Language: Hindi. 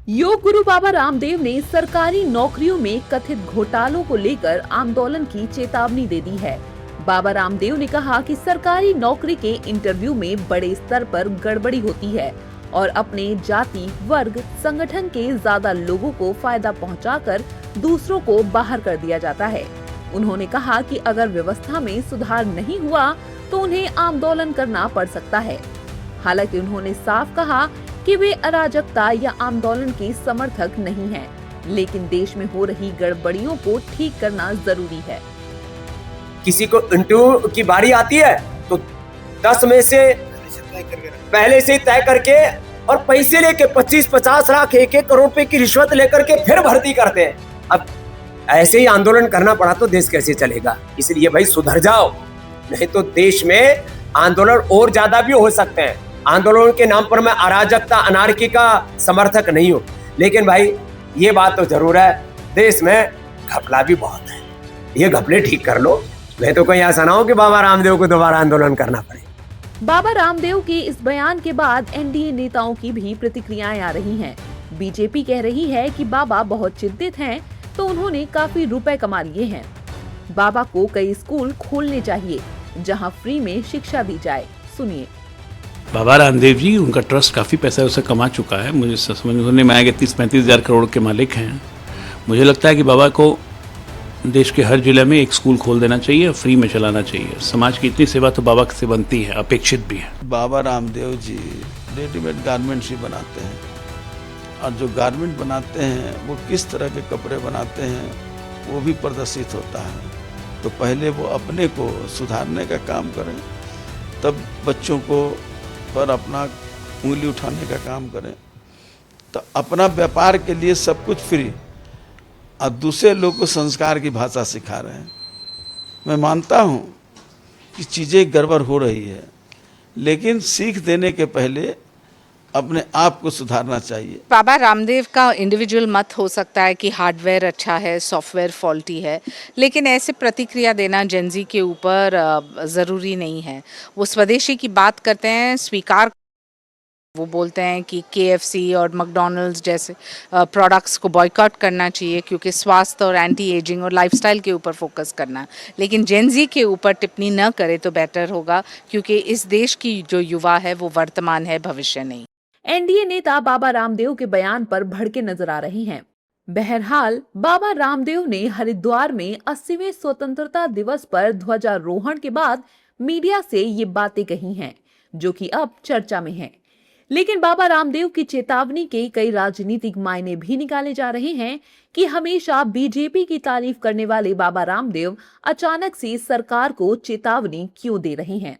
योग गुरु बाबा रामदेव ने सरकारी नौकरियों में कथित घोटालों को लेकर आंदोलन की चेतावनी दे दी है। बाबा रामदेव ने कहा कि सरकारी नौकरी के इंटरव्यू में बड़े स्तर पर गड़बड़ी होती है और अपने जाति, वर्ग, संगठन के ज्यादा लोगों को फायदा पहुंचाकर दूसरों को बाहर कर दिया जाता है। उन्होंने कहा कि अगर व्यवस्था में सुधार नहीं हुआ तो उन्हें आंदोलन करना पड़ सकता है। हालांकि उन्होंने साफ कहा कि वे अराजकता या आंदोलन के समर्थक नहीं हैं, लेकिन देश में हो रही गड़बड़ियों को ठीक करना जरूरी है। किसी को इंटरव्यू की बारी आती है तो 10 में से पहले से तय करके और पैसे लेके 25-50 लाख 1-1 करोड़ रुपए की रिश्वत लेकर के फिर भर्ती करते हैं। अब ऐसे ही आंदोलन करना पड़ा तो देश कैसे चलेगा? इसलिए भाई सुधर जाओ, नहीं तो देश में आंदोलन और ज्यादा भी हो सकते हैं। आंदोलन के नाम पर मैं अराजकता, अनार्की का समर्थक नहीं हूँ, लेकिन भाई ये बात तो जरूर है, देश में घपला भी बहुत है। ये घपले ठीक कर लो, मैं तो कहीं ऐसा ना हो कि बाबा रामदेव को दोबारा आंदोलन करना पड़े। बाबा रामदेव के इस बयान के बाद एनडीए नेताओं की भी प्रतिक्रियाएं आ रही हैं। बीजेपी कह रही है कि बाबा बहुत चिंतित हैं, तो उन्होंने काफी रुपए कमा लिए हैं। बाबा को कई स्कूल खोलने चाहिए जहां फ्री में शिक्षा दी जाए। सुनिए। बाबा रामदेव जी, उनका ट्रस्ट काफ़ी पैसा उसे कमा चुका है। मुझे समझने में आया कि 30-35 हज़ार करोड़ के मालिक हैं। मुझे लगता है कि बाबा को देश के हर जिले में एक स्कूल खोल देना चाहिए, फ्री में चलाना चाहिए। समाज की इतनी सेवा तो बाबा से बनती है, अपेक्षित भी है। बाबा रामदेव जी रेडीमेड गारमेंट्स ही बनाते हैं, और जो गारमेंट बनाते हैं वो किस तरह के कपड़े बनाते हैं वो भी प्रदर्शित होता है। तो पहले वो अपने को सुधारने का काम करें, तब बच्चों को पर अपना उंगली उठाने का काम करें। तो अपना व्यापार के लिए सब कुछ फ्री, और दूसरे लोग को संस्कार की भाषा सिखा रहे हैं। मैं मानता हूँ कि चीज़ें गड़बड़ हो रही है, लेकिन सीख देने के पहले अपने आप को सुधारना चाहिए। बाबा रामदेव का इंडिविजुअल मत हो सकता है कि हार्डवेयर अच्छा है, सॉफ्टवेयर फॉल्टी है, लेकिन ऐसे प्रतिक्रिया देना जेनजी के ऊपर ज़रूरी नहीं है। वो स्वदेशी की बात करते हैं, स्वीकार वो बोलते हैं कि KFC और मैकडॉनल्ड्स जैसे प्रोडक्ट्स को बॉयकॉट करना चाहिए क्योंकि स्वास्थ्य और एंटी एजिंग और लाइफस्टाइल के ऊपर फोकस करना है। लेकिन जेनजी के ऊपर टिप्पणी न करे तो बेटर होगा, क्योंकि इस देश की जो युवा है वो वर्तमान है, भविष्य नहीं। एनडीए नेता बाबा रामदेव के बयान पर भड़के नजर आ रही हैं। बहरहाल बाबा रामदेव ने हरिद्वार में 80वें स्वतंत्रता दिवस पर ध्वजारोहण के बाद मीडिया से ये बातें कही हैं, जो कि अब चर्चा में हैं। लेकिन बाबा रामदेव की चेतावनी के कई राजनीतिक मायने भी निकाले जा रहे हैं कि हमेशा बीजेपी की तारीफ करने वाले बाबा रामदेव अचानक से सरकार को चेतावनी क्यों दे रहे हैं।